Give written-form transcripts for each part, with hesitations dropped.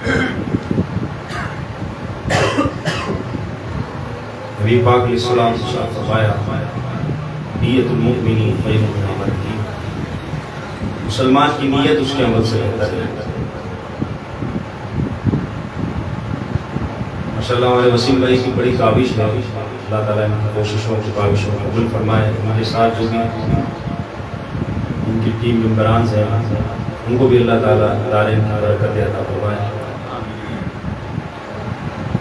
نبی پاک علیہ السلام سے فرمایا نیت المؤمن خیر من عملہ، مسلمان کی نیت اس کے عمل سے بہتر ہے۔ ماشاءاللہ ہمارے وسیم بھائی کی بڑی کاوش ہے، اللہ تعالیٰ ان کی کوششوں کی کاوشوں کو قبول فرمائے۔ ہمارے ساتھ جو بھی ان کی ٹیم ممبران ہیں ان کو بھی اللہ تعالیٰ دارین کی برکت عطا فرمائے۔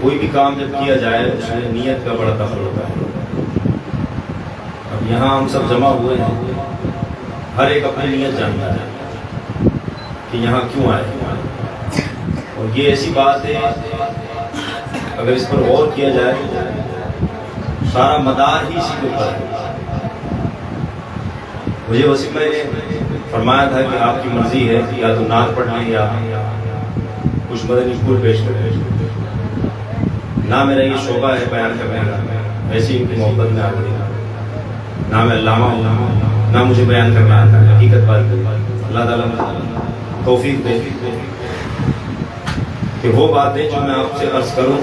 کوئی بھی کام جب کیا جائے اس میں نیت کا بڑا دخل ہوتا ہے۔ اب یہاں ہم سب جمع ہوئے ہیں، ہر ایک اپنی نیت جانتا ہے کہ یہاں کیوں آئے، اور یہ ایسی بات ہے اگر اس پر غور کیا جائے سارا مدار ہی اسی کے اوپر ہے۔ مجھے وسیم بھائی نے فرمایا تھا کہ آپ کی مرضی ہے کہ یا تو نعت پڑھ لیں یا کچھ مدنی پھول پیش کریں۔ نہ میرا یہ شعبہ ہے بیان کرنے کا، ویسے ان کی محبت میں آ گئی، نہ میں علامہ ہوں نہ مجھے بیان کرنا آتا ہے، حقیقت بات ہے۔ اللہ تعالیٰ توفیق دے کہ وہ باتیں جو میں آپ سے عرض کروں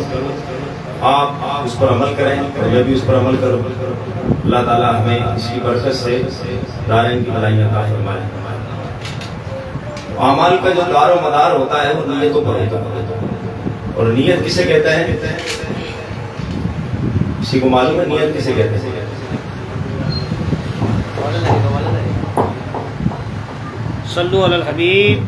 آپ اس پر عمل کریں اور میں بھی اس پر عمل کروں۔ اللہ تعالیٰ ہمیں اس کی برکت سے دارین کی بھلائیاں عطا فرمائے۔ اعمال کا جو دار و مدار ہوتا ہے وہ نیتوں پر ہوتا ہے، اور نیت کسے کہتا ہے؟ کسی کو معلوم ہے نیت کسے کہتے ہیں؟ صلو علی الحبیب۔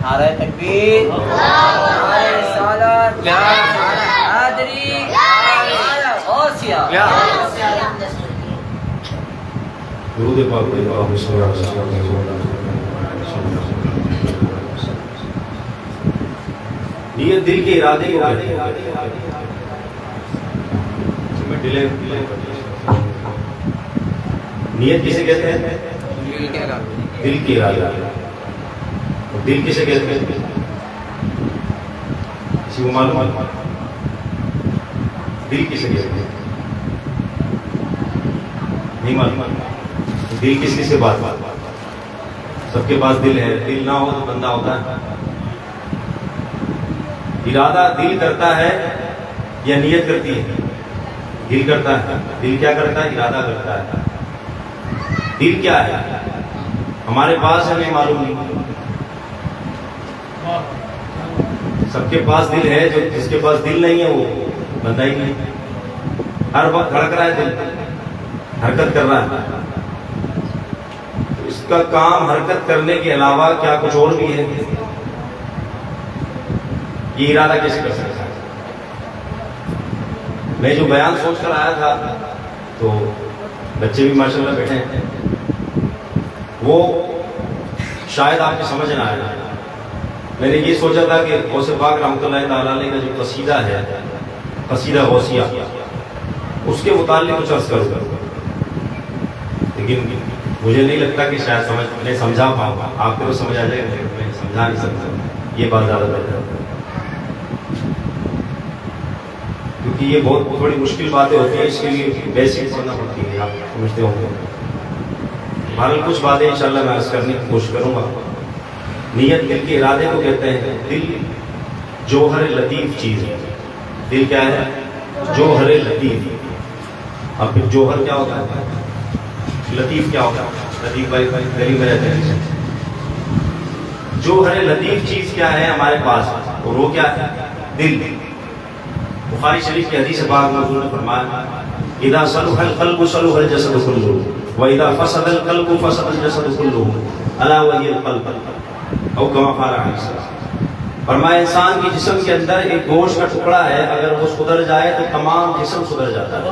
نعرہ تکبیر، نعرہ رسالت، نعرہ حیدری، نعرہ غوثیہ۔ درود پاک پڑھیں، اللہم صل علی سیدنا نیت دل کے ارادے کو کہتے ہیں۔ نیت کسے کہتے ہیں؟ دل کے ارادے۔ دل کسے کہتے ہیں؟ کسی کو معلوم ہے؟ دل کسے کہتے ہیں؟ نہیں معلوم؟ دل کس کس کے پاس؟ سب کے پاس دل ہے، دل نہ ہو تو بندہ ہوتا ہے۔ ارادہ دل کرتا ہے یا نیت کرتی ہے؟ دل کرتا ہے۔ دل کیا کرتا ہے؟ ارادہ کرتا ہے۔ دل کیا ہے؟ ہمارے پاس ہے، نہیں معلوم نہیں۔ سب کے پاس دل ہے، جو جس کے پاس دل نہیں ہے وہ بندہ ہی نہیں۔ ہر وقت دھڑک رہا ہے، دل حرکت کر رہا ہے، اس کا کام حرکت کرنے کے علاوہ کیا کچھ اور بھی ہے؟ یہ ارادہ کیسے کر سکتا ہے؟ میں جو بیان سوچ کر آیا تھا تو بچے بھی ماشاءاللہ بیٹھے ہیں، وہ شاید آپ کو سمجھ نہ آیا۔ میں نے یہ سوچا تھا کہ غوث پاک رحمۃ اللہ تعالیٰ علیہ کا جو قصیدہ ہے، قصیدہ غوثیہ، اس کے متعلق کچھ عرض کروں، لیکن مجھے نہیں لگتا کہ شاید میں سمجھا پاؤں گا۔ آپ کو سمجھ آ جائے گا، میں سمجھا نہیں سکتا، یہ بات زیادہ بہتر ہے، کیونکہ یہ بہت تھوڑی مشکل باتیں ہوتی ہیں، اس کے لیے بیسک پڑھنا پڑتی ہے، آپ سمجھتے ہوں گے۔ بہرحال کچھ باتیں انشاءاللہ میں عرض کرنے کی کوشش کروں گا۔ نیت دل کے ارادے کو کہتے ہیں۔ دل جوہر لطیف چیز ہے۔ دل کیا ہے؟ جوہر لطیف۔ اب پھر جوہر کیا ہوتا ہے؟ لطیف کیا ہوتا ہے؟ لطیف بھائی دلی میں رہتے ہیں۔ جوہر لطیف چیز کیا ہے ہمارے پاس؟ اور وہ کیا ہے؟ دل۔ بخاری شریف کی حدیث پاک میں حضور نے فرمایا اذا صلح القلب صلح الجسد كله واذا فسد القلب فسد الجسد كله الا وهي القلب او كما قال علیہ السلام۔ فرمایا انسان کے جسم کے اندر ایک گوشت کا ٹکڑا ہے، اگر وہ سدھر جائے تو تمام جسم سدھر جاتا ہے،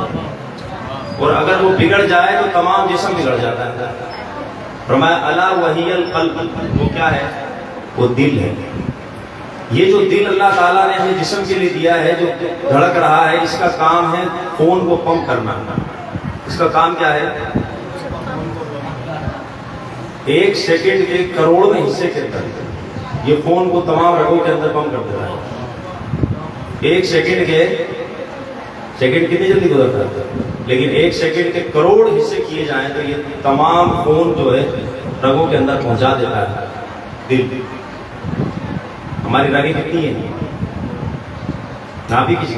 اور اگر وہ بگڑ جائے تو تمام جسم بگڑ جاتا ہے۔ فرمایا الا وهي القلب، وہ کیا ہے؟ وہ دل ہے۔ یہ جو دل اللہ تعالیٰ نے ہمیں جسم کے لیے دیا ہے، جو دھڑک رہا ہے، اس کا کام ہے خون کو پمپ کرنا۔ اس کا کام کیا ہے؟ 1 سیکنڈ کے کروڑویں حصے کے اندر یہ خون کو تمام رگوں کے اندر پمپ کر دیتا ہے. 1 سیکنڈ کتنی جلدی گزرتا ہے، لیکن 1 سیکنڈ کے کروڑ حصے کیے جائیں تو یہ تمام خون جو ہے رگوں کے اندر پہنچا دیتا ہے. دل، ہماری رگیں کتنی ہیں؟ نابی کسی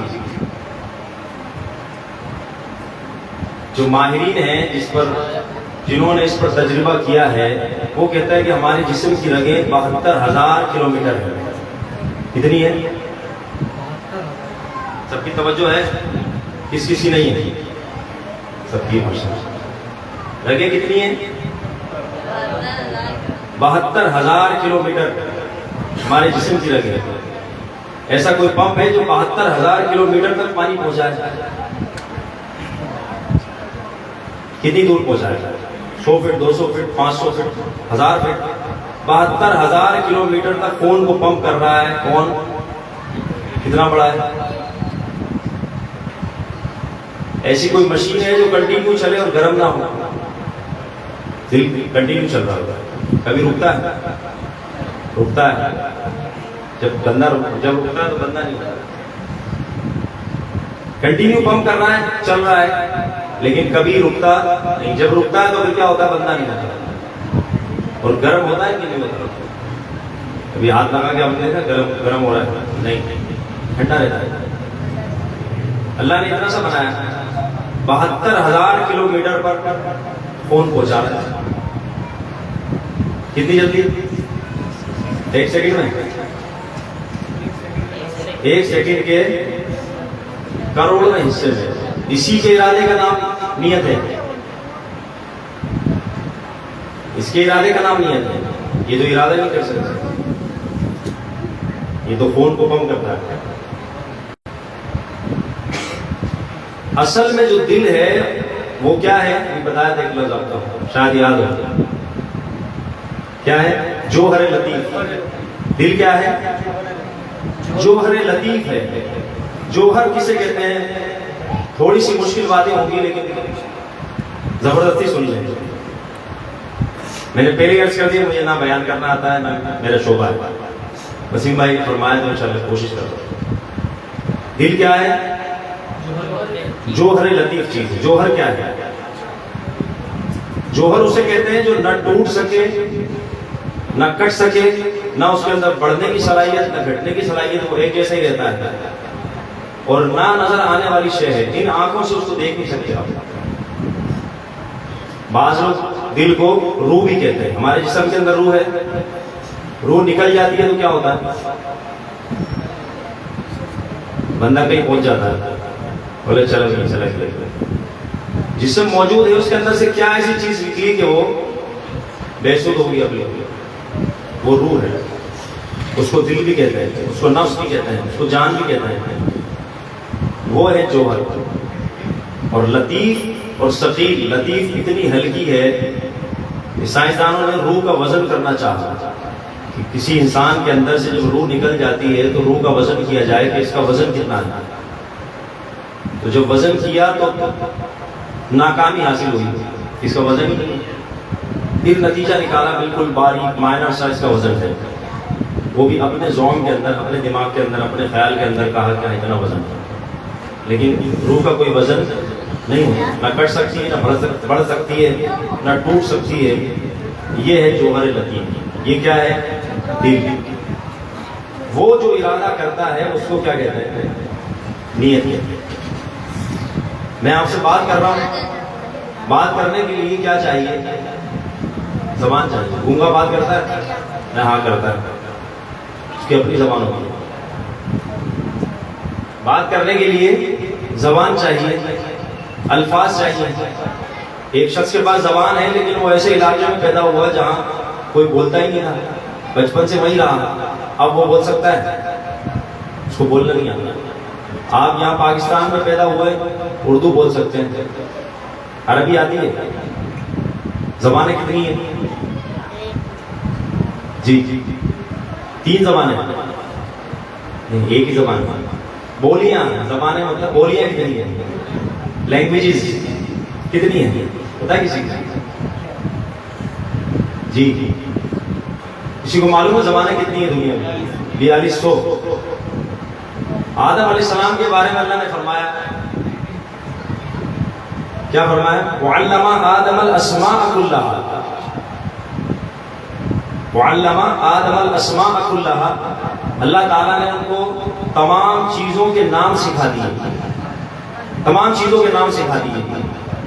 جو ماہرین ہیں جنہوں نے اس پر تجربہ کیا ہے وہ کہتا ہے کہ ہمارے جسم کی رگیں 72,000 کلومیٹر ہیں. کتنی ہے؟ سب کی توجہ ہے؟ کسی نہیں ہے؟ سب کی رگیں کتنی ہیں؟ 72,000 کلومیٹر ہمارے جسم کی رگیں. ایسا کوئی پمپ ہے جو 72,000 کلومیٹر تک پانی پہنچائے؟ کتنی دور پہنچائے؟ 100 feet, 200 feet, 500 feet, 1000 feet. 72,000 kilometre تک خون کو پمپ کر رہا ہے. کون؟ کتنا بڑا ہے؟ ایسی کوئی مشین ہے جو کنٹینیو چلے اور گرم نہ ہو؟ دل کنٹینیو چل رہا ہوگا، کبھی رکتا ہے؟ رکتا ہے جب رکتا ہے تو بندہ نہیں ہوتا. کنٹینیو پمپ کر رہا ہے، چل رہا ہے، لیکن کبھی رکتا نہیں. جب رکتا ہے تو پھر کیا ہوتا ہے؟ بندہ نہیں ہوتا. اور گرم ہوتا ہے کہ نہیں ہوتا؟ کبھی ہاتھ لگا کے ہم نے دیکھا گرم ہو رہا ہے؟ نہیں، ٹھنڈا رہتا ہے. اللہ نے اتنا سا بنایا 72,000 کلومیٹر پر فون پہنچا رہا ہے. کتنی جلدی؟ 1 سیکنڈ میں. 1 سیکنڈ کے کروڑویں حصے میں. اسی کے ارادے کا نام نیت ہے. اس کے ارادے کا نام نیت ہے. یہ تو ارادہ نہیں کر سکتا، یہ تو فون کو پمپ کرتا ہے. اصل میں جو دل ہے وہ کیا ہے؟ بتایا تھا ایک لفظ آپ کو، شاید یاد ہو. کیا ہے؟ جوہر لطیف. دل کیا ہے؟ جوہر لطیف ہے. جوہر کسے کہتے ہیں؟ تھوڑی سی مشکل باتیں ہوں گی لیکن زبردستی سن لیں. میں نے پہلے عرض کر دیا مجھے نہ بیان کرنا آتا ہے نہ میرا شعبہ ہے. وسیم بھائی فرمائے تو انشاءاللہ کوشش کرتا. دل کیا ہے؟ جوہر لطیف چیز. جوہر کیا ہے؟ جوہر اسے کہتے ہیں جو نہ ٹوٹ سکے، نہ کٹ سکے، نہ اس کے اندر بڑھنے کی صلاحیت نہ گھٹنے کی صلاحیت، وہ ایک جیسا ہی رہتا ہے، اور نہ نظر آنے والی شے ہے. ان آنکھوں سے اس کو دیکھ نہیں سکتے آپ. بعض لوگ دل کو روح بھی کہتے ہیں. ہمارے جسم کے اندر روح ہے، روح نکل جاتی ہے تو کیا ہوتا ہے؟ بندہ کہیں پہنچ جاتا ہے، بولے چلو گئے. جسم موجود ہے، اس کے اندر سے کیا ایسی چیز نکلی کہ وہ بے سود ہو گئی اپنی. وہ روح ہے. اس کو دل بھی کہتے ہیں، اس کو نفس بھی کہتے ہیں، اس کو جان بھی کہتے ہیں. وہ ہے جوہر. اور لطیف اور ثقیل. لطیف اتنی ہلکی ہے کہ سائنسدانوں نے روح کا وزن کرنا چاہا کہ کسی انسان کے اندر سے جب روح نکل جاتی ہے تو روح کا وزن کیا جائے کہ اس کا وزن کتنا ہے. تو جب وزن کیا تو ناکامی حاصل ہوئی، اس کا وزن ہی نہیں. پھر نتیجہ نکالا بالکل باریک مائنر سائز کا وزن ہے. وہ بھی اپنے ذوق کے اندر، اپنے دماغ کے اندر، اپنے خیال کے اندر کہا کہ اتنا وزن ہے. لیکن روح کا کوئی وزن نہیں ہوتا، نہ کٹ سکتی ہے، نہ بڑھ سکتی ہے، نہ ٹوٹ سکتی ہے. یہ ہے جوہر لطیف. یہ کیا ہے؟ دل. وہ جو ارادہ کرتا ہے اس کو کیا کہتے ہیں؟ نیت کہتے ہیں. میں آپ سے بات کر رہا ہوں، بات کرنے کے لیے کیا چاہیے؟ زبان چاہیے. گونگا بات کرتا ہے؟ میں ہاں کرتا ہے، اس کی اپنی زبان ہوتی ہے. بات کرنے کے لیے زبان چاہیے، الفاظ چاہیے. ایک شخص کے پاس زبان ہے لیکن وہ ایسے علاقے میں پیدا ہوا جہاں کوئی بولتا ہی نہیں تھا، بچپن سے وہی رہا. اب وہ بول سکتا ہے؟ اس کو بولنا نہیں آتا. آپ یہاں پاکستان میں پیدا ہوئے، اردو بول سکتے ہیں، عربی آتی ہے. زبانیں کتنی ہیں؟ جی 3 زبانیں نہیں، ایک ہی زبان. بولیاں، زبانیں مطلب بولیاں کتنی ہیں؟ لینگویجز کتنی ہیں؟ پتا کسی کو؟ جی کسی کو معلوم ہے زبانیں کتنی ہیں دنیا میں؟ 4200. آدم علیہ السلام کے بارے میں اللہ نے فرمایا، کیا فرمایا؟ وعلم آدم الاسماء كلها، وعلم آدم الاسماء كلها، اللہ تعالیٰ نے ان کو تمام چیزوں کے نام سکھا دیے، تمام چیزوں کے نام سکھا دیے،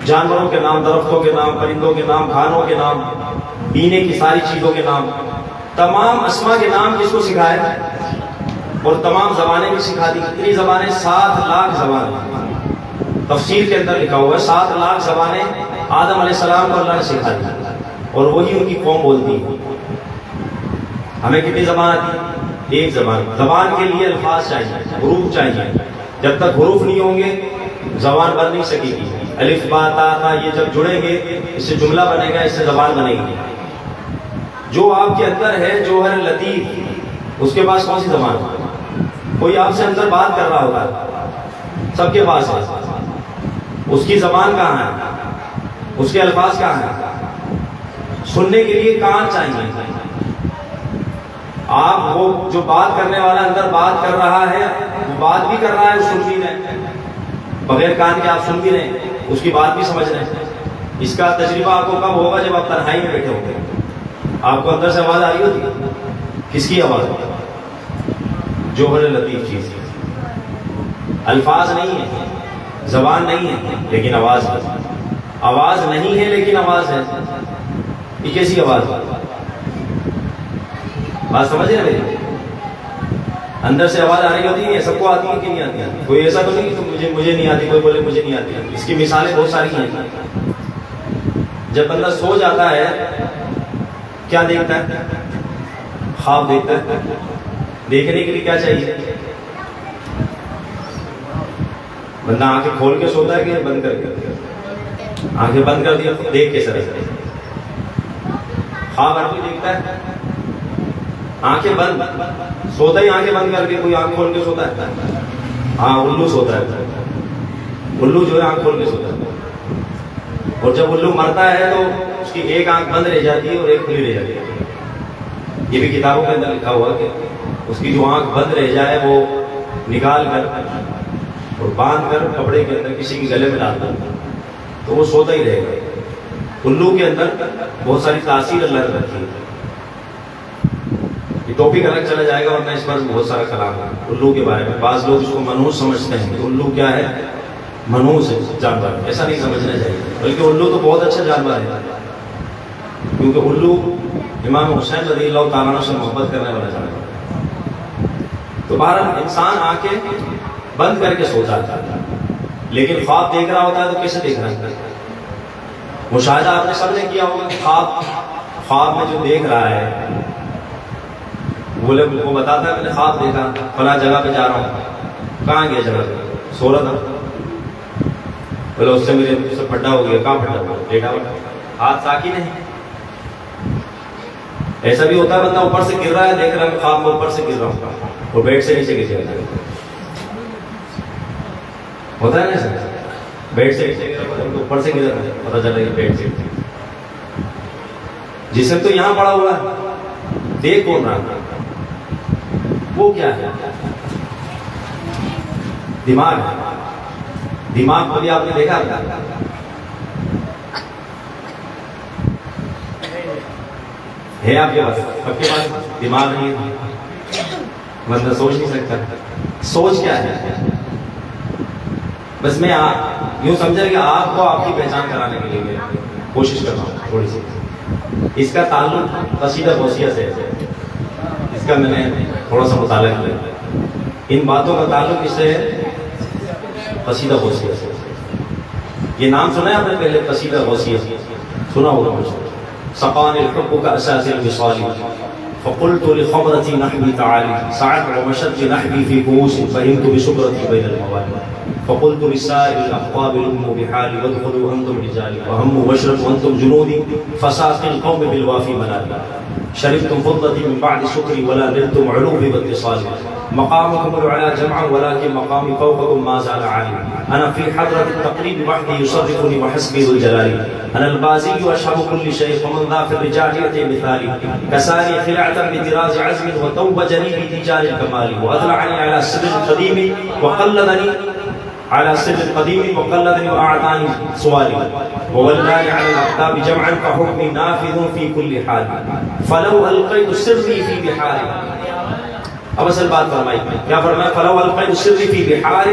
جانوروں کے نام، درختوں کے نام، پرندوں کے نام، کھانوں کے نام، پینے کی ساری چیزوں کے نام، تمام اسما کے نام کس کو سکھائے؟ اور تمام زبانیں بھی سکھا دی. کتنی زبانیں؟ 7 لاکھ زبانیں. تفسیر کے اندر لکھا ہوا ہے 7 لاکھ زبانیں آدم علیہ السلام کو اللہ نے سکھا دی، اور وہی ان کی قوم بولتی ہے. ہمیں کتنی زبان آتی ہے؟ ایک زبان. زبان کے لیے الفاظ چاہیے، حروف چاہیے. جب تک حروف نہیں ہوں گے زبان بن نہیں سکے گی. الف با تا تھا یہ جب جڑیں گے اس سے جملہ بنے گا، اس سے زبان بنے گی. جو آپ کے اندر ہے جوہر لطیف، اس کے پاس کون سی زبان؟ کوئی آپ سے اندر بات کر رہا ہوگا، سب کے پاس ہے. اس کی زبان کہاں ہے؟ اس کے الفاظ کہاں ہیں؟ سننے کے لیے کان چاہیے. آپ وہ جو بات کرنے والا اندر بات کر رہا ہے، وہ بات بھی کر رہا ہے، سن بھی رہے ہیں. بغیر کان کے آپ سن بھی رہے ہیں، اس کی بات بھی سمجھ رہے ہیں. اس کا تجربہ آپ کو کب ہوگا؟ جب آپ تنہائی میں بیٹھے ہوں گے. آپ کو اندر سے آواز آ رہی ہوتی ہے. کس کی آواز؟ جوہر لطیف چیز. الفاظ نہیں ہے، زبان نہیں ہے، لیکن آواز ہے. آواز نہیں ہے لیکن آواز ہے. یہ کیسی آواز ہے؟ بات سمجھ رہے ہیں؟ اندر سے آواز آ رہی ہوتی ہے. سب کو آتی ہے کہ نہیں آتی ہے؟ کوئی ایسا تو نہیں کہ مجھے نہیں آتی، کوئی بولے مجھے نہیں آتی. اس کی مثالیں بہت ساری ہیں. جب بندہ سو جاتا ہے کیا دیکھتا ہے؟ خواب دیکھتا ہے. دیکھنے کے لیے کیا چاہیے؟ بندہ آنکھیں کھول کے سوتا ہے کہ بند کر کے؟ آنکھیں بند کر دیا دیکھ کے سر. خواب ہر کوئی دیکھتا ہے؟ آنکھیں بند سوتا ہی آنکھیں بند کر کے، کوئی آنکھ کھول کے سوتا ہے؟ ہاں الو سوتا ہے. الو جو ہے آنکھ کھول کے سوتا ہے. اور جب الو مرتا ہے تو اس کی ایک آنکھ بند رہ جاتی ہے اور ایک کھلی رہ جاتی ہے. یہ بھی کتابوں کے اندر لکھا ہوا کہ اس کی جو آنکھ بند رہ جائے وہ نکال کر اور باندھ کر کپڑے کے اندر کسی کے گلے میں ڈال دیں تو وہ سوتا ہی رہے گا. الو کے اندر بہت ساری تاثیر اللہ نے رکھی ہے. یہ ٹاپک الگ چلا جائے گا، ورنہ اس پر بہت سارا کلام ہے الو کے بارے میں. بعض لوگ اس کو منحوس سمجھتے ہیں کہ الو کیا ہے؟ منحوس ہے جانور. ایسا نہیں سمجھنا چاہیے، بلکہ الو تو بہت اچھا جانور ہے. کیونکہ الو امام حسین رضی اللہ تعالیٰ عنہ سے محبت کرنے والا جانور. تو بہرحال انسان آنکھیں بند کر کے سوتا ہے، لیکن خواب دیکھ رہا ہوتا ہے تو کیسے دیکھ رہا ہے؟ مشاہدہ آپ نے سب نے کیا ہوگا. خواب میں جو دیکھ رہا ہے بولے وہ بتاتا ہے میں نے خواب دیکھا فلاں جگہ پہ جا رہا ہوں. کہاں گیا جگہ پہ؟ سو رہا تھا. بولے اس سے میرے سے پھٹا ہو گیا. کہاں پھٹا ہوا؟ لیٹا ہوا. ہاتھ ساکی نہیں. ایسا بھی ہوتا ہے بندہ اوپر سے گر رہا ہے، دیکھ رہا ہے خواب میں اوپر سے گر رہا ہوں اور بیڈ سے نیچے گر جائے. ہوتا ہے نا سر؟ بیڈ سے نیچے گر رہا ہے، اوپر سے گر رہا ہے، پتہ چل رہا ہے بیڈ سے. جسم تو یہاں پڑا ہوا ہے، دیکھ کون رہا ہے؟ وہ کیا ہے؟ دماغ ہے. دماغ کو بھی آپ نے دیکھا ہے آپ کے پاس؟ سب کے پاس دماغ نہیں ہے، بندہ سوچ نہیں سکتا. سوچ کیا ہے؟ بس میں یوں سمجھا کہ آپ کو آپ کی پہچان کرانے کے لیے میں کوشش کر رہا ہوں تھوڑی سی. اس کا تعلق قصیدہ غوثیہ سے ہے. اس کا میں نے تھوڑا سا مطالعہ کیا. ان باتوں کا تعلق اس سے قصیدہ غوثیہ سے. یہ نام سنا ہے آپ نے پہلے؟ قصیدہ غوثیہ سنا ہوگا مجھے. سقاني الحب كأساس الوصال فقلت لخمرتي نحبي تعالي سعت ومشت بنحبي في كؤوس فهمت بسكرتي بين الموالي فقلت لسائر الأحقاب لموا بحالي وادخلوا أنتم رجالي وهموا واشربوا وأنتم جنودي فساقي القوم بالوافي منالي. شربتم فضلتي من بعد شكري ولا نلتم علومي واتصالي مقامكم العلا جمعا ولكن مقامي فوقكم ما زال عالي انا في حضرة التقريب وحدي يصرفني وحسبي ذو الجلال انا البازي اشهب كل شيء ومن ذا في الرجال ياتي مثالي كساني خلعة بطراز عزم وتوجني بتجار الكمال واطلعني على سر القديم وقلدني على سر القديم وقلدني واعطاني سوالي وولاني على الاقطاب جمعا فحكمي نافذ في كل حال فلو القيت سري في بحاري. اب اصل بات فرمائی کیا فرمایا فلو القیت سری فی بحار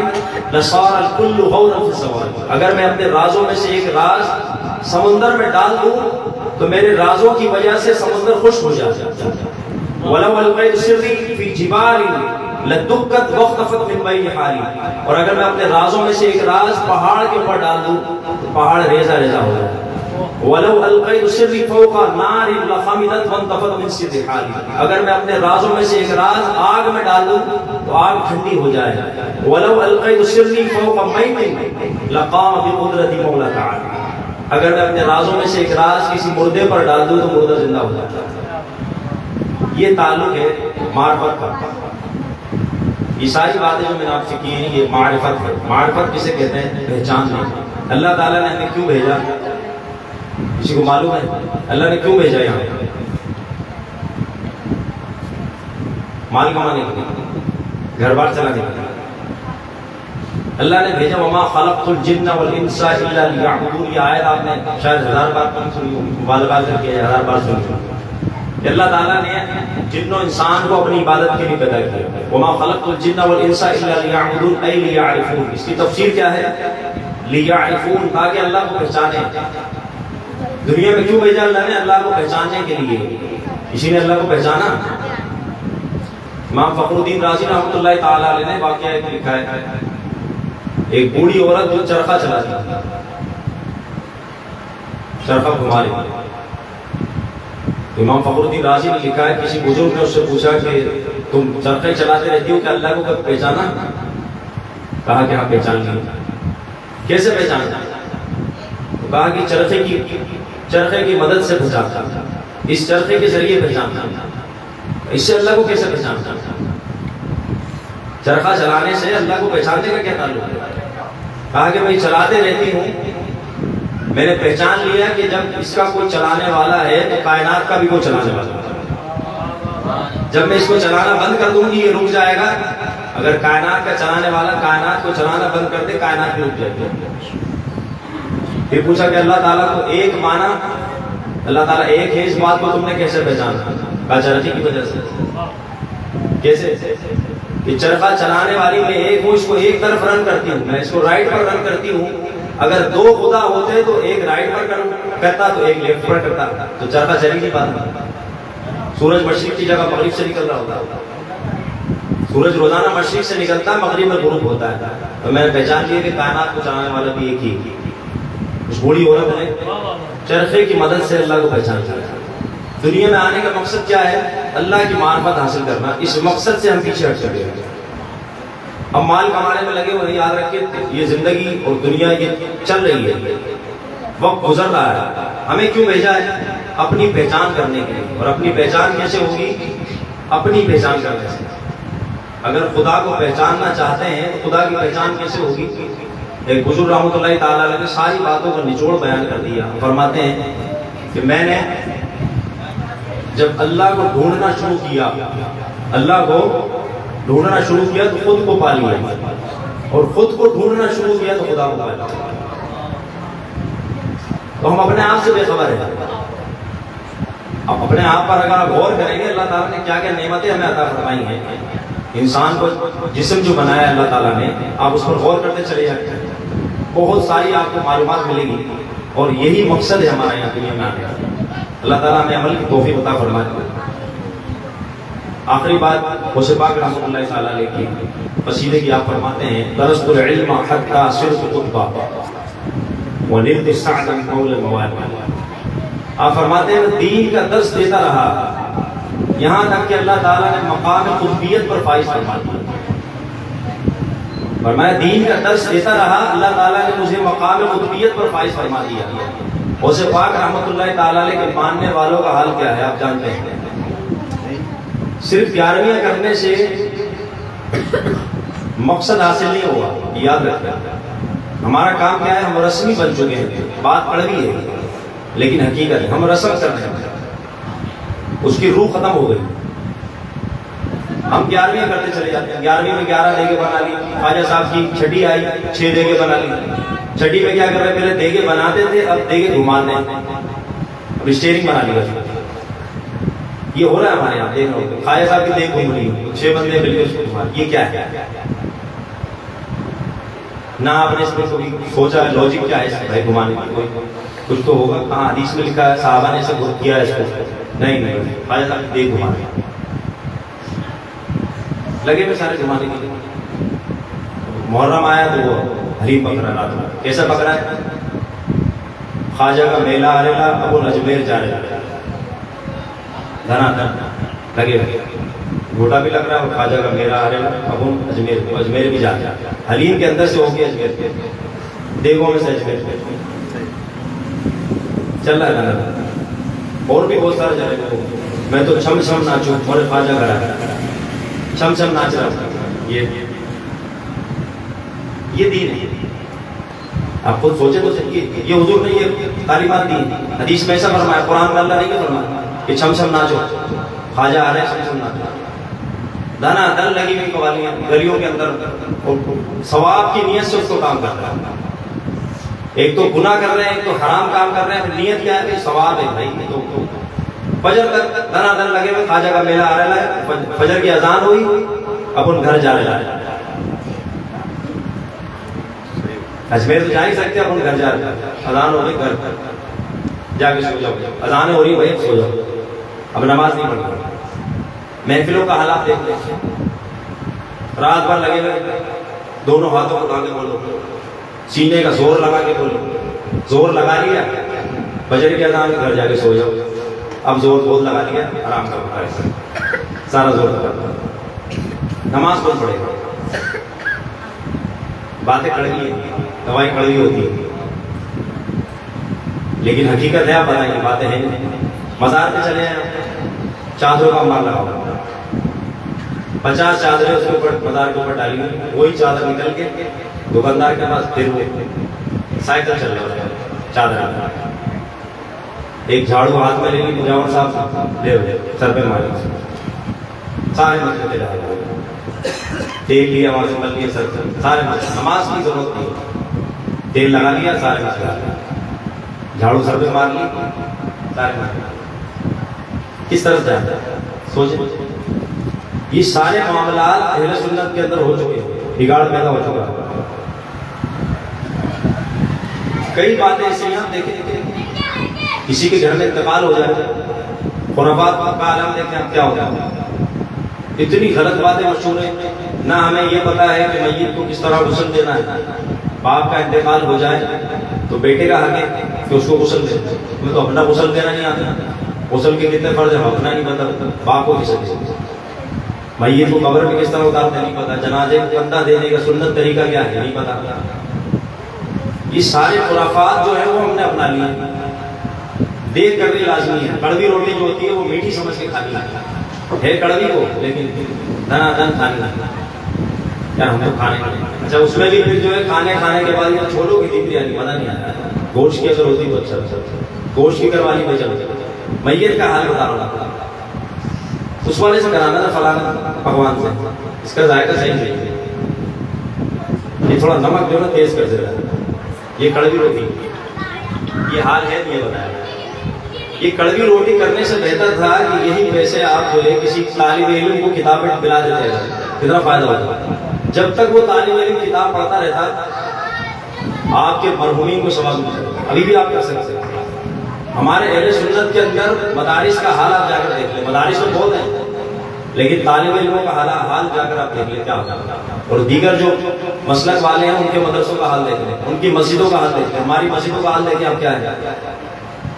لصار الکل غورا فی الزوال. اگر میں اپنے رازوں میں سے ایک راز سمندر میں ڈال دوں تو میرے رازوں کی وجہ سے سمندر خشک ہو جاتا ہے. ولو القیت سری فی جبال لدکت واختفت من بین حالی. اور اگر میں اپنے رازوں میں سے ایک راز پہاڑ کے اوپر ڈال دوں تو پہاڑ ریزہ ریزہ ہو جاتا ہے. ولو القیت سری فوق نار لخمدت وانطفت من سر حالی. اگر میں اپنے رازوں میں سے ایک راز آگ میں ڈال دوں تو آگ ٹھنڈی ہو جائے. ولو القیت سری فوق میت لقام بقدرت مولا تعالی. اگر میں اپنے رازوں میں سے ایک راز کسی مردے پر ڈال دوں تو مردہ زندہ ہو جاتا ہے. یہ تعلق ہے معرفت کا. یہ ساری باتیں جو میں نے آپ سے کی ہیں یہ معرفت ہے. معرفت کسے کہتے ہیں؟ پہچان ہے. اللہ تعالیٰ نے ہمیں کیوں بھیجا؟ کسی کو معلوم ہے اللہ نے کیوں بھیجا یہاں؟ مال کمانے کے لیے، گھر بار چلانے کے لیے. اللہ نے بھیجا وما خلقت الجن والانس الا لیعبدون. یہ آیت آپ نے شاید 1000 بار سنی، مبالغہ کر کے 1000 بار سنی کہ اللہ تعالیٰ نے جن و انسان کو اپنی عبادت کے لیے پیدا کیا. وما خلقت الجن والانس الا لیعبدون ای لیعرفون. اس کی تفسیر کیا ہے؟ لیعرفون، تاکہ اللہ کو پہچانے. دنیا میں کیوں بھیجا اللہ نے؟ اللہ کو پہچاننے کے لیے. اسی نے اللہ کو پہچانا. امام فخر الدین رازی رحمۃ اللہ تعالی علیہ نے واقعہ ایک لکھا ہے. ایک بوڑھی عورت جو چرخہ چلاتی ہے، چرخہ گھما رہی. امام فخر الدین رازی نے لکھا ہے کسی بزرگ نے اس سے پوچھا کہ تم چرخے چلاتے رہتی ہو کہ اللہ کو کب پہچانا؟ کہا کہ ہاں پہچان لیا. کیسے پہچانا؟ تو کہا کہ چرخے کی مدد سے پہچانتا. اس چرخے کے ذریعے پہچانتا. اس سے اللہ کو کیسے پہچانتا؟ چرخہ چلانے سے اللہ کو پہچاننے کا کیا تعلق ہے؟ کہا کہ میں چلاتے رہتی ہوں، میں نے پہچان لیا کہ جب اس کا کوئی چلانے والا ہے تو کائنات کا بھی کوئی چلانے والا ہے. جب میں اس کو چلانا بند کر دوں گی یہ رک جائے گا. اگر کائنات کا چلانے والا کائنات کو چلانا بند کر دے کائنات بھی رک جائے گی. پھر پوچھا کہ اللہ تعالیٰ کو ایک مانا، اللہ تعالیٰ ایک ہے، اس بات کو تم نے کیسے پہچانا؟ کہا چرخے کی وجہ سے. کیسے؟ کہ چرخہ چلانے والی میں ایک ہوں، اس کو ایک طرف رن کرتی ہوں، میں اس کو رائٹ پر رن کرتی ہوں. اگر دو خدا ہوتے تو ایک رائٹ پر کرتا تو ایک لیفٹ پر کرتا تو چرخہ چلی نہیں پاتا. سورج مشرق کی جگہ مغرب سے نکل رہا ہوتا. سورج روزانہ مشرق سے نکلتا ہے، مغرب میں غروب ہوتا ہے. تو میں نے پہچان لیا کہ کائنات کو چلانے والا بھی ایک ہی. اس بوڑھی عورت نے چرخے کی مدد سے اللہ کو پہچان لیا. دنیا میں آنے کا مقصد کیا ہے؟ اللہ کی معرفت حاصل کرنا. اس مقصد سے ہم پیچھے ہٹ چکے ہیں. ہم مال کمانے میں لگے ہوئے. یاد رکھیں یہ زندگی اور دنیا یہ چل رہی ہے، وقت گزر رہا ہے. ہمیں کیوں بھیجا ہے؟ اپنی پہچان کرنے کے لیے. اور اپنی پہچان کیسے ہوگی؟ اپنی پہچان کرنے سے. اگر خدا کو پہچاننا چاہتے ہیں تو خدا کی پہچان کیسے ہوگی؟ ایک بزرگ رحمۃ اللہ تعالیٰ علیہ نے ساری باتوں کا نچوڑ بیان کر دیا. فرماتے ہیں کہ میں نے جب اللہ کو ڈھونڈنا شروع کیا، اللہ کو ڈھونڈنا شروع کیا تو خود کو پا لیا، اور خود کو ڈھونڈنا شروع کیا تو خدا کو پا لیا. تو ہم اپنے آپ سے بے خبر ہیں. اب اپنے آپ پر اگر آپ غور کریں گے اللہ تعالیٰ نے کیا کیا نعمتیں ہمیں عطا فرمائی ہیں. انسان کو جسم جو بنایا اللہ تعالیٰ نے، آپ اس پر غور کرتے چلے جائیں، بہت ساری آپ کو معلومات ملے گی. اور یہی مقصد ہے ہمارا یہاں دنیا میں آنے کا. اللہ تعالیٰ ہمیں عمل کی توفیق عطا فرمائے. آخری بات غوث پاک رحمۃ اللہ تعالیٰ علیہ کی قصیدے کی آپ فرماتے ہیں درست العلم حتی صرت قطبا ونلت سعدا مول المواد. آپ فرماتے ہیں دین کا درس دیتا رہا یہاں تک کہ اللہ تعالیٰ نے مقام قطبیت پر فائز فرما دیا. فرمایا دین کا درس دیتا رہا، اللہ تعالیٰ نے مجھے مقام قطبیت پر فائز فرما دیا. غوث پاک رحمۃ اللہ تعالیٰ علیہ کے ماننے والوں کا حال کیا ہے آپ جانتے ہیں. صرف 11ویں کرنے سے مقصد حاصل نہیں ہوگا، یاد رکھیں۔ ہمارا کام کیا ہے؟ ہم رسمی بن چکے ہیں، بات کڑوی ہے لیکن حقیقت ہے، ہم رسم کر رہے ہیں، اس کی روح ختم ہو گئی۔ ہم 11ویں کرتے چلے جاتے ہیں، 11ویں میں 11 دیگے بنا لی، خواجہ صاحب کی چھٹی آئی 6 دیگے بنا لی۔ چھٹی میں کیا کر رہے ہیں؟ پہلے دیگے بناتے تھے، اب دیگے گھماتے ہیں، اب اسٹیئرنگ بنا لیا۔ یہ ہو رہا ہے ہمارے یہاں، دیکھ رہے ہو خواجہ صاحب کی دیگ گھوم رہی ہے، 6 بندے مل کے اس کو گھما، یہ کیا ہے؟ نہ آپ نے اس میں کوئی سوچا ہے لاجک کیا ہے اس بھائی گھمانے کی؟ کوئی کچھ تو ہوگا، کہاں حدیث میں لکھا ہے صحابہ نے ایسا کیا ہے اس کو؟ نہیں، خواجہ صاحب کی دیگ گھمانے لگے ہوئے سارے گھمانے کے لیے۔ محرم آیا تو وہ حلیم پکڑا رات میں، کیسا پکڑا ہے؟ خواجہ کا میلہ آریلا ابو اجمیر جا رہا، دھنا دھن لگے ہوئے، گھوٹا بھی لگ رہا ہے اور خواجہ کا میلہ آریلا ابو اجمیر، اجمیر بھی جا رہا ہے، حلیم کے اندر سے ہو گیا اجمیر کے، دیگوں میں سے اجمیر چل رہا ہے گانا، اور بھی بہت سارے جگہ کو میں تو چھم چھم ناچوں اور خواجہ گھر چھم چھم ناچ رہا ہوں۔ یہ دین ہے، آپ خود سوچیں تو صحیح، یہ حضور نے یہ تعلیمات دی، حدیث میں ایسا فرمایا، قرآن میں اللہ نہیں فرمایا کہ چھم چھم ناچو، خواجہ آ رہے ہیں چھم چھم ناچو، دھنا دھن لگی ہوئی قوالیاں گلیوں کے اندر، ثواب کی نیت سے اس کو کام کر رہا ہے۔ ایک تو گناہ کر رہے ہیں، ایک تو حرام کام کر رہے ہیں، پھر نیت کیا ہے کہ ثواب ہے بھائی۔ تو فجر تک دھنا دھن لگے ہوئے، خواجہ کا میلہ آ رہا ہے، فجر کی اذان ہوئی، اپن گھر جا رہے ہیں، اجمیر تو جا نہیں سکتے، اپن گھر جا رہے ہیں، اذان ہو گئی، گھر جا کے سو جاؤ، اذان ہو رہی بھائی سو جاؤ، اب نماز نہیں پڑھنی۔ محفلوں کا حالات دیکھ لیں، رات بھر لگے ہوئے، دونوں ہاتھوں کو اٹھا کے بولو، سینے کا زور لگا کے بولو، زور لگا لیا، فجر کی اذان میں گھر جا کے سو جاؤ، اب زور بہت لگا لیا، آرام کا بتا ہے، سارا زور لگا، نماز کون پڑھے گا؟ باتیں کڑوی ہیں، دوائی کڑوی ہوتی ہے، لیکن حقیقت ہے آپ بتائیں، باتیں ہیں۔ مزار پہ چلے ہیں، چادروں کا مال لگا ہوا، 50 چادریں اس کے اوپر مزار کے اوپر ڈالی ہوئی، وہی چادر نکل کے دکاندار کے پاس پھر وہ سائیکل چل رہا ہے چادر، ایک جھاڑو ہاتھ میں لے لی، مجاور صاحب لے سر پہ مارے، سارے مسجد پہ جائے، تیل لیا وہاں سے مل لیا سر پہ، سارے مسجد، نماز کی ضرورت نہیں، تیل لگا لیا، سارے مسجد، جھاڑو سر پہ مار لی، سارے مسجد، کس طرح جاتا ہے؟ سوچیں، یہ سارے معاملات اہل سنت کے اندر ہو چکے ہیں، بگاڑ پیدا ہو چکا ہے۔ کئی باتیں ایسی ہیں، دیکھیں کسی کے گھر میں انتقال ہو جائے، خرافات کا عالم دیکھیں کیا ہوتا ہے، اتنی غلط باتیں مشہور ہیں، نہ ہمیں یہ پتا ہے کہ میت کو کس طرح غسل دینا ہے۔ باپ کا انتقال ہو جائے تو بیٹے کا حق ہے کہ اس کو غسل دے، ہمیں تو اپنا غسل دینا نہیں آتا، غسل کے کتنے فرض ہیں اپنا نہیں پتا، باپ کو کسے دے، میت کو قبر میں کس طرح اتارتے نہیں پتا، جنازے کو کندھا دینے کا سنت طریقہ کیا ہے نہیں پتا۔ یہ سارے خرافات جو ہیں وہ ہم نے اپنا لیے، دیکھ کرنی لازمی ہے۔ کڑوی روٹی جو ہوتی ہے وہ میٹھی سمجھ کے کھانی ہے کڑوی کو، لیکن دھنا دھن کھانی کیا ہم تو کھانے، اچھا اس میں بھی پھر جو ہے کھانے کے بعد یہ چھوڑو کی بریانی مزہ نہیں آتا، گوشت کی اگر ہوتی تو اچھا، گوشت کی کروا لی میں چلو، میت کا حال بتا رہا ہوں، اس والے سے کرانا تھا فلانا پکوان سے، اس کا ذائقہ صحیح نہیں، یہ تھوڑا نمک جو ہے تیز کر دیتا ہے، یہ کڑوی روٹی، یہ حال ہے یہ بتایا۔ یہ کڑوی روٹی کرنے سے بہتر تھا کہ یہی پیسے آپ جو ہے کسی طالب علم کو کتابیں دلا دیتے ہیں، کتنا فائدہ ہوتا، جب تک وہ طالب علم کتاب پڑھتا رہتا آپ کے مرحومین کو ثواب ملتا، ابھی بھی آپ کر سکتے ہیں۔ ہمارے اہل سنت کے اندر مدارس کا حال آپ جا کر دیکھ لیں، مدارس تو بہت ہیں لیکن طالب علموں کا حال جا کر آپ دیکھ لیں کیا ہوتا ہے، اور دیگر جو مسلک والے ہیں ان کے مدرسوں کا حال دیکھ لیں، ان کی مسجدوں کا حال دیکھ لیں، ہماری مسجدوں کا حال دیکھیں آپ کیا ہے،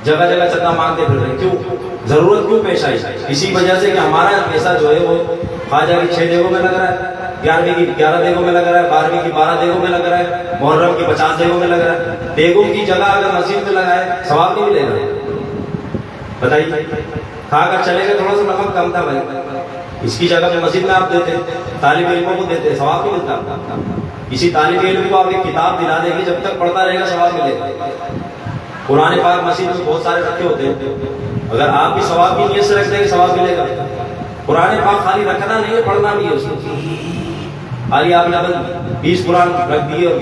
جگہ جگہ چندہ مانگتے پھر رہے، کیوں؟ ضرورت کیوں پیش آئی؟ اسی وجہ سے کہ ہمارا پیسہ جو ہے وہ خواجہ کی 6 دیگوں میں لگ رہا ہے، 11ویں کی 11 دیگوں میں لگ رہا ہے، 12ویں کی 12 دیگوں میں لگ رہا ہے، محرم کی 50 دیگوں میں لگ رہا ہے، دیگوں کی جگہ اگر مسجد میں لگائے ثواب نہیں ملے گا، بتائیے، کھا کر چلے گئے، تھوڑا سا نمک کم تھا بھائی، اس کی جگہ پہ مسجد میں آپ دیتے، طالب علموں کو دیتے، ثواب نہیں ملتا. کسی طالب علم کو آپ ایک کتاب دلا دیں گے، جب تک پڑھتا رہے گا ثواب ملے گا. قرآن پاک مسجد میں بہت سارے رکھے ہوتے ہیں، اگر آپ بھی ثواب کی نیت سے رکھتے ہیں کہ ثواب ملے گا. قرآن پاک خالی رکھنا نہیں ہے، پڑھنا بھی ہے اس کو. خالی آپ نے 20 قرآن رکھ دیے اور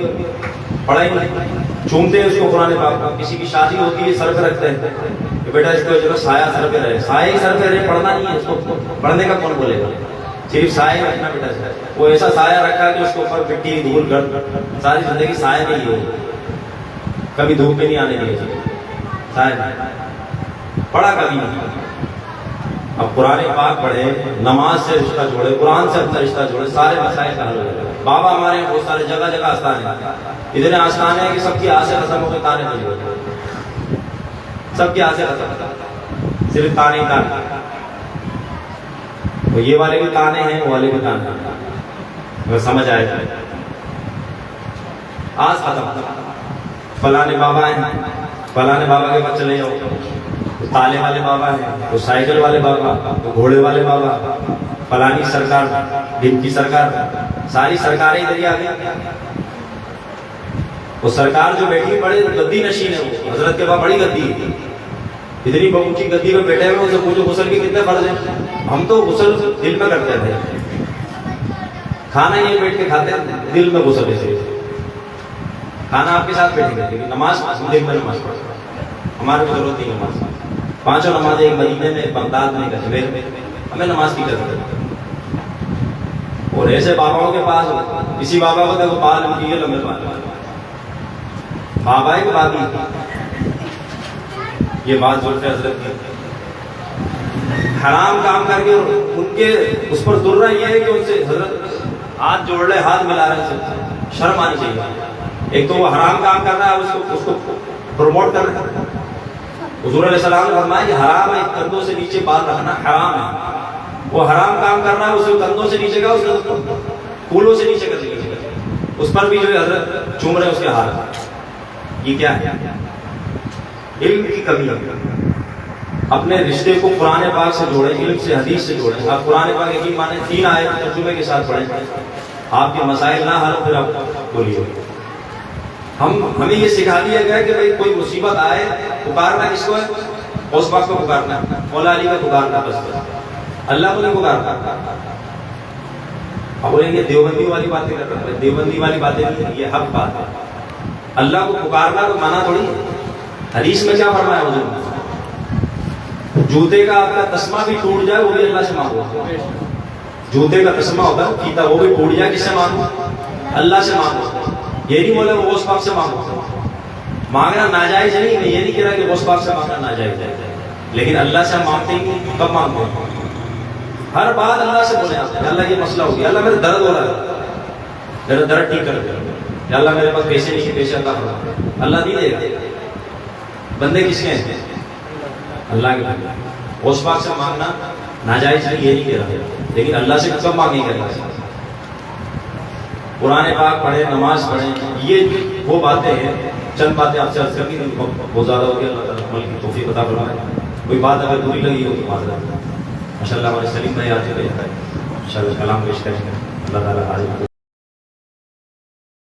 پڑھا ہی نہیں، چومتے ہیں اس کو قرآن پاک. کسی کی شادی ہوتی ہے سر پہ رکھتے ہیں کہ بیٹا اس کو جو سایہ سر پہ رہے، سایہ ہی سر پہ رہے، پڑھنا نہیں ہے اس کو. پڑھنے کا کون بولے گا؟ صرف سایہ رکھنا بیٹا. وہ ایسا سایہ رکھا کہ اس کے اوپر مٹی دھول گرد ساری زندگی سایہ نہیں ہو، کبھی دھوپ میں نہیں آنے دیے سایہ، پڑھا کبھی نہیں. اب قرآن پاک پڑھے، نماز سے رشتہ جوڑے، قرآن سے اپنا رشتہ جوڑے، سارے مسائل کا حل ہو جائے. بابا ہمارے بہت سارے جگہ جگہ آستان ہیں، اتنے آستان ہیں کہ سب کی آس سے ختم ہو کے تانے بجے ہوتے، سب کی آس سے ختم، صرف تانے ہی تانے. یہ والے بھی تانے ہیں، وہ والے بھی تانے ہیں، اگر سمجھ آئے جائے. آس ختم، فلانے بابا ہیں، فلانے بابا کے پاس چلے جاؤ، تالے والے بابا ہیں، وہ سائیکل والے بابا، وہ گھوڑے والے بابا، فلانی سرکار، دن کی سرکار، ساری سرکاریں ادھر ہی آ گئی. وہ سرکار جو بیٹھی بڑے گدی نشین ہے، وہ حضرت کے پاس بڑی گدی ہے، اتنی اونچی گدی پہ بیٹھے ہوئے. ان سے پوچھو غسل کے کتنے فرض ہیں؟ ہم تو غسل دل میں کرتے تھے، کھانا یہ بیٹھ کے کھاتے ہیں، دل میں غسل ہے. کھانا آپ کے ساتھ بیٹھے گا لیکن نماز دل میں نماز پڑھتے. ہمارے کو ضرورت نہیں نماز، پانچوں نمازیں ایک مدینے میں، ایک بغداد میں، ایک اجمیر میں، ہمیں نماز کی ضرورت ہے. اور ایسے باباؤں کے پاس کسی بابا کو دیکھو بال ان کی لمبے بال، بابا ہی بابی. یہ بات بولتے حضرت کی، حرام کام کر کے ان کے اس پر درہ یہ ہے کہ ان سے حضرت ہاتھ جوڑ لے، ہاتھ ملا رہے ہیں، شرم آنی چاہیے. ایک تو وہ حرام کام کر رہا ہے، اس کو پروموٹ کر رہا ہے. حضور علیہ السلام نے فرمایا کہ حرام ہے کندھوں سے نیچے بال رکھنا، حرام ہے. وہ حرام کام کر رہا ہے، اسے کندھوں سے نیچے کا، اس کو پھولوں سے نیچے کر دیا، اس پر بھی جو ہے حضرت چوم رہے ہیں اس کے ہاتھ. یہ کیا ہے؟ علم کی کمی ہے. اپنے رشتے کو قرآن پاک سے جوڑیں، علم سے، حدیث سے جوڑیں. آپ قرآن پاک یقین مانیں 3 آیت ترجمے کے ساتھ پڑھیں، آپ کے مسائل نہ حل پھر آپ بولیے. ہمیں یہ سکھا دیا گیا کہ بھائی کوئی مصیبت آئے، پکارنا کس کو ہے؟ غوث پاک کو پکارنا، مولا علی کا پکارنا، بس اللہ کو نہیں پکارنا. اب بولیں گے دیوبندی والی باتیں کر رہے ہیں، دیوبندی والی باتیں نہیں، یہ حق بات ہے. اللہ کو پکارنا تو مانا تھوڑی. حدیث میں کیا فرمایا حضور نے؟ جوتے کا آپ کا تسمہ بھی ٹوٹ جائے وہ بھی اللہ سے مانگو. جوتے کا تسمہ ہوتا ہے کیتا، وہ بھی ٹوٹ جائے، کس سے مانگو؟ اللہ سے مانگو. یہ نہیں بولے وہ غوث پاک سے مانگو. مانگنا ناجائز نہیں، میں یہ نہیں کہہ رہا کہ غوث پاک سے مانگنا ناجائز ہے، لیکن اللہ سے ہم مانگتے ہی کب مانگتے ہیں؟ ہر بات اللہ سے بولے آپ، اللہ یہ مسئلہ ہو گیا، اللہ میرے درد ہو رہا ہے، میرا درد ٹھیک کر دے. یا اللہ میرے پاس پیسے نہیں، پیسے اللہ کرا، اللہ نہیں دے گا. بندے کس کے ہیں؟ اللہ کے بندے. غوث پاک سے مانگنا ناجائز نہیں، یہ نہیں کہہ رہا، لیکن اللہ سے کب مانگیں گے؟ اللہ سے. قرآن پاک پڑھیں، نماز پڑھیں، یہ وہ باتیں ہیں. چند باتیں آپ سے عرض کر دی، بہت زیادہ ہو گیا. اللہ تعالیٰ عمل کی توفیق عطا فرمائے. کوئی بات اگر بری لگی ہو تو معذرت. ماشاء اللہ ہمارے سلیم بھائی آج ان شاء اللہ کلام پیش کریں گے. اللہ تعالیٰ حاضر